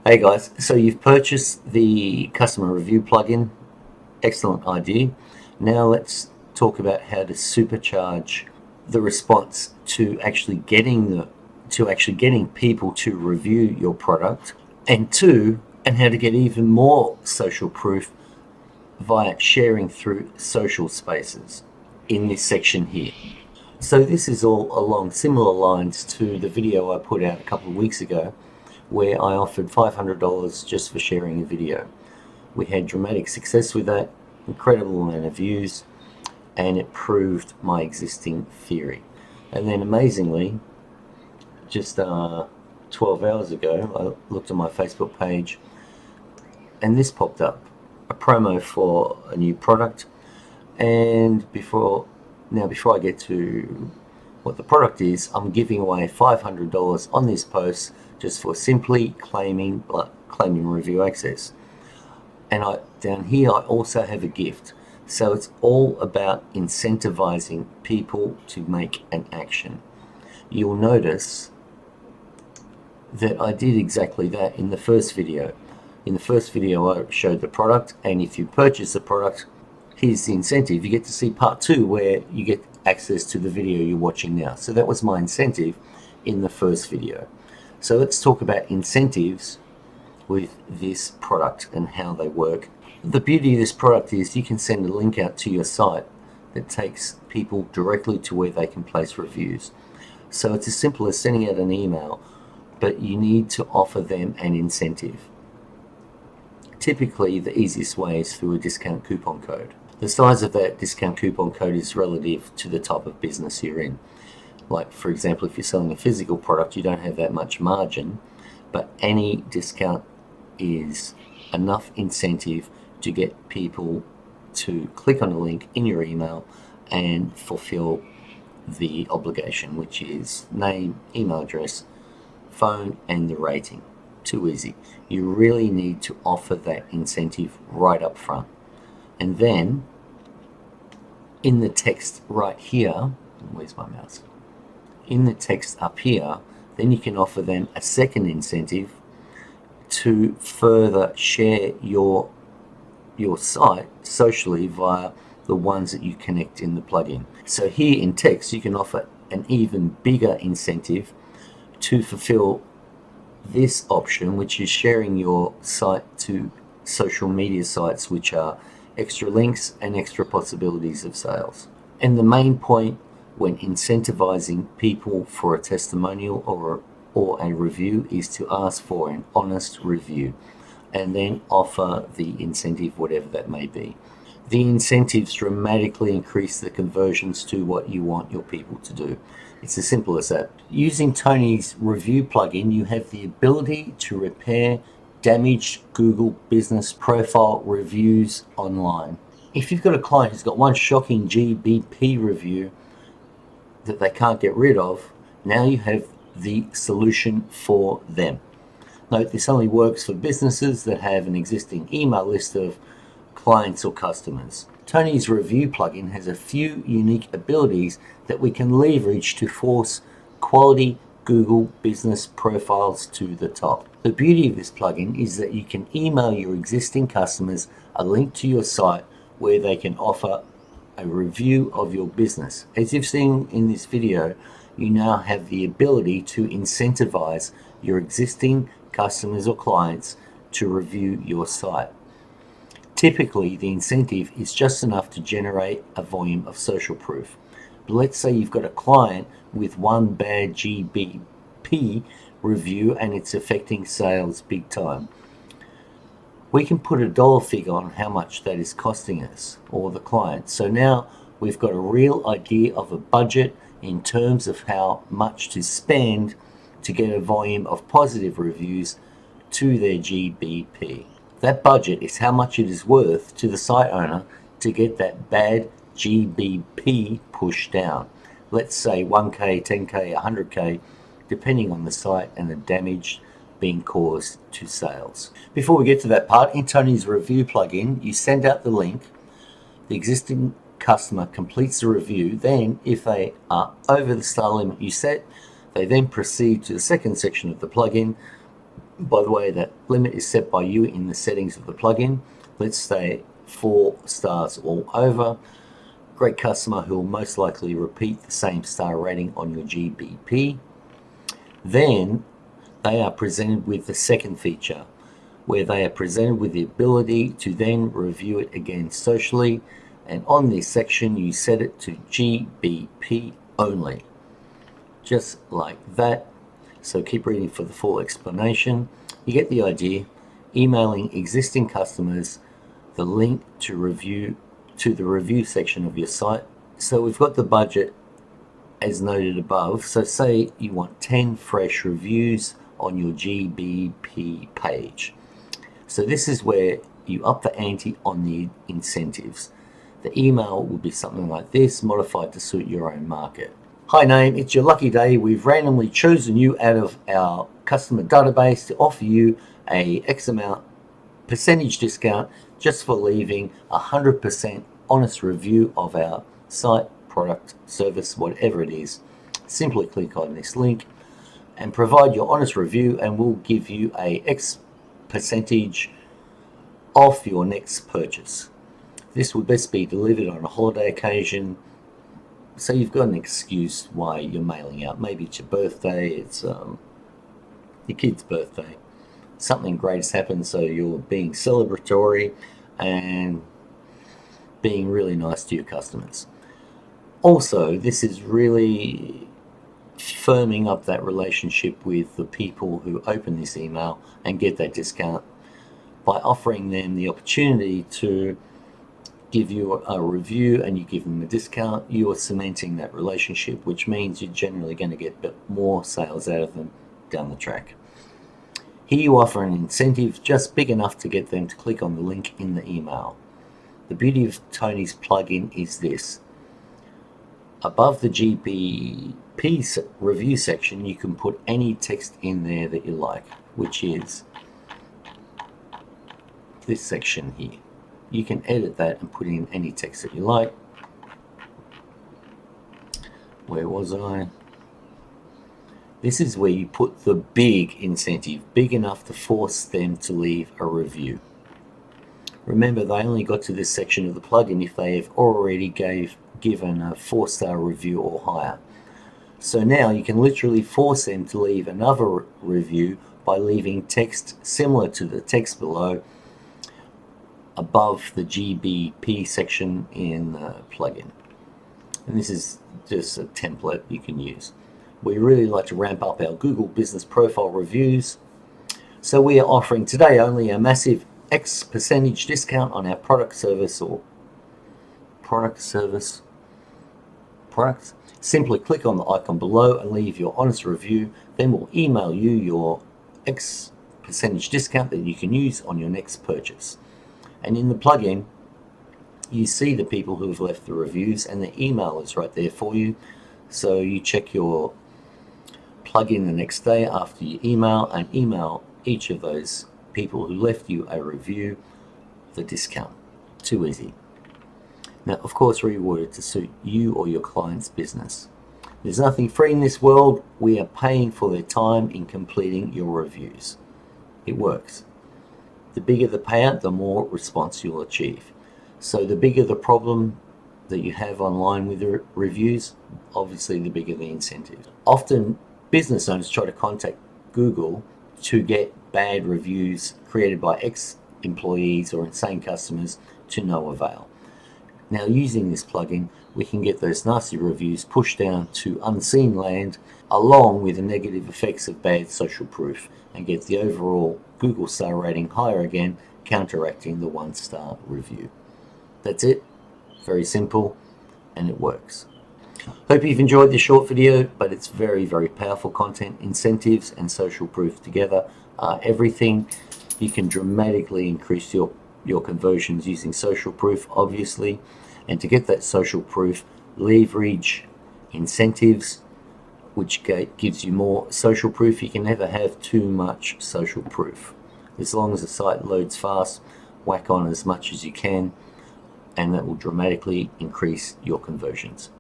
Hey guys, so you've purchased the customer review plugin. Excellent idea. Now let's talk about how to supercharge the response to actually getting people to review your product, and how to get even more social proof via sharing through social spaces in this section here. So this is all along similar lines to the video I put out a couple of weeks ago where I offered $500 just for sharing a video. We had dramatic success with that, incredible amount of views, and it proved my existing theory. And then amazingly, just 12 hours ago, I looked at my Facebook page and this popped up, a promo for a new product. And before I get to what the product is, I'm giving away $500 on this post just for simply claiming review access. And down here I also have a gift. So it's all about incentivizing people to make an action. You'll notice that I did exactly that in the first video. In the first video I showed the product, and if you purchase the product, here's the incentive. You get to see part 2 where you get access to the video you're watching now. So that was my incentive in the first video. So let's talk about incentives with this product and how they work. The beauty of this product is you can send a link out to your site that takes people directly to where they can place reviews. So it's as simple as sending out an email, but you need to offer them an incentive. Typically, the easiest way is through a discount coupon code. The size of that discount coupon code is relative to the type of business you're in. Like, for example, if you're selling a physical product, you don't have that much margin, but any discount is enough incentive to get people to click on a link in your email and fulfill the obligation, which is name, email address, phone, and the rating. Too easy. You really need to offer that incentive right up front. And then in the text right here, where's my mouse? In the text up here, then you can offer them a second incentive to further share your site socially via the ones that you connect in the plugin. So here in text, you can offer an even bigger incentive to fulfill this option, which is sharing your site to social media sites, which are extra links and extra possibilities of sales. And the main point when incentivizing people for a testimonial or a review is to ask for an honest review and then offer the incentive, whatever that may be. The incentives dramatically increase the conversions to what you want your people to do. It's as simple as that. Using Tony's review plugin, you have the ability to repair damaged Google business profile reviews online. If you've got a client who's got one shocking GBP review that they can't get rid of, now you have the solution for them. Note, this only works for businesses that have an existing email list of clients or customers. Tony's review plugin has a few unique abilities that we can leverage to force quality Google business profiles to the top. The beauty of this plugin is that you can email your existing customers a link to your site where they can offer a review of your business. As you've seen in this video, you now have the ability to incentivize your existing customers or clients to review your site. Typically, the incentive is just enough to generate a volume of social proof. But let's say you've got a client with one bad GBP review and it's affecting sales big time. We can put a dollar figure on how much that is costing us or the client. So now we've got a real idea of a budget in terms of how much to spend to get a volume of positive reviews to their GBP. That budget is how much it is worth to the site owner to get that bad GBP pushed down. Let's say 1K, 10K, 100K, depending on the site and the damage being caused to sales. Before we get to that part, in Tony's review plugin, you send out the link, the existing customer completes the review, then if they are over the star limit you set, they then proceed to the second section of the plugin By the way, that limit is set by you in the settings of the plugin. Let's say 4 stars all over. Great customer who will most likely repeat the same star rating on your GBP. Then they are presented with the second feature, where they are presented with the ability to then review it again socially, and on this section you set it to GBP only, just like that. So keep reading for the full explanation. You get the idea. Emailing existing customers the link to the review section of your site. So we've got the budget as noted above. So say you want 10 fresh reviews on your GBP page. So this is where you up the ante on the incentives. The email will be something like this, modified to suit your own market. Hi name, it's your lucky day. We've randomly chosen you out of our customer database to offer you a X amount percentage discount just for leaving 100% honest review of our site, product, service, whatever it is. Simply click on this link and provide your honest review, and we'll give you a X percentage off your next purchase. This will best be delivered on a holiday occasion, so you've got an excuse why you're mailing out. Maybe it's your birthday, it's your kid's birthday, something great has happened, so you're being celebratory and being really nice to your customers. Also, this is really firming up that relationship with the people who open this email and get that discount by offering them the opportunity to give you a review and you give them a discount. You are cementing that relationship, which means you're generally going to get a bit more sales out of them down the track. Here you offer an incentive just big enough to get them to click on the link in the email. The beauty of Tony's plugin is this. Above the GBP review section, you can put any text in there that you like, which is this section here. You can edit that and put in any text that you like. Where was I? This is where you put the big incentive, big enough to force them to leave a review. Remember, they only got to this section of the plugin if they have already given a 4-star review or higher. So now you can literally force them to leave another review by leaving text similar to the text below above the GBP section in the plugin. And this is just a template you can use. We really like to ramp up our Google Business Profile reviews. So we are offering today only a massive X percentage discount on our products. Simply click on the icon below and leave your honest review. Then we'll email you your X percentage discount that you can use on your next purchase. And in the plugin, you see the people who have left the reviews and the email is right there for you. So you check your plugin the next day after you email and email each of those people who left you a review the discount. Too easy. Now, of course, reworded to suit you or your client's business. There's nothing free in this world. We are paying for their time in completing your reviews. It works. The bigger the payout, the more response you'll achieve. So the bigger the problem that you have online with the reviews, obviously the bigger the incentive. Often business owners try to contact Google to get bad reviews created by ex-employees or insane customers to no avail. Now, using this plugin, we can get those nasty reviews pushed down to unseen land along with the negative effects of bad social proof and get the overall Google star rating higher again, counteracting the 1-star review. That's it. Very simple, and it works. Hope you've enjoyed this short video, but it's very, very powerful content. Incentives and social proof together are everything. You can dramatically increase your conversions using social proof, obviously. And to get that social proof, leverage incentives, which gives you more social proof. You can never have too much social proof. As long as the site loads fast, whack on as much as you can, and that will dramatically increase your conversions.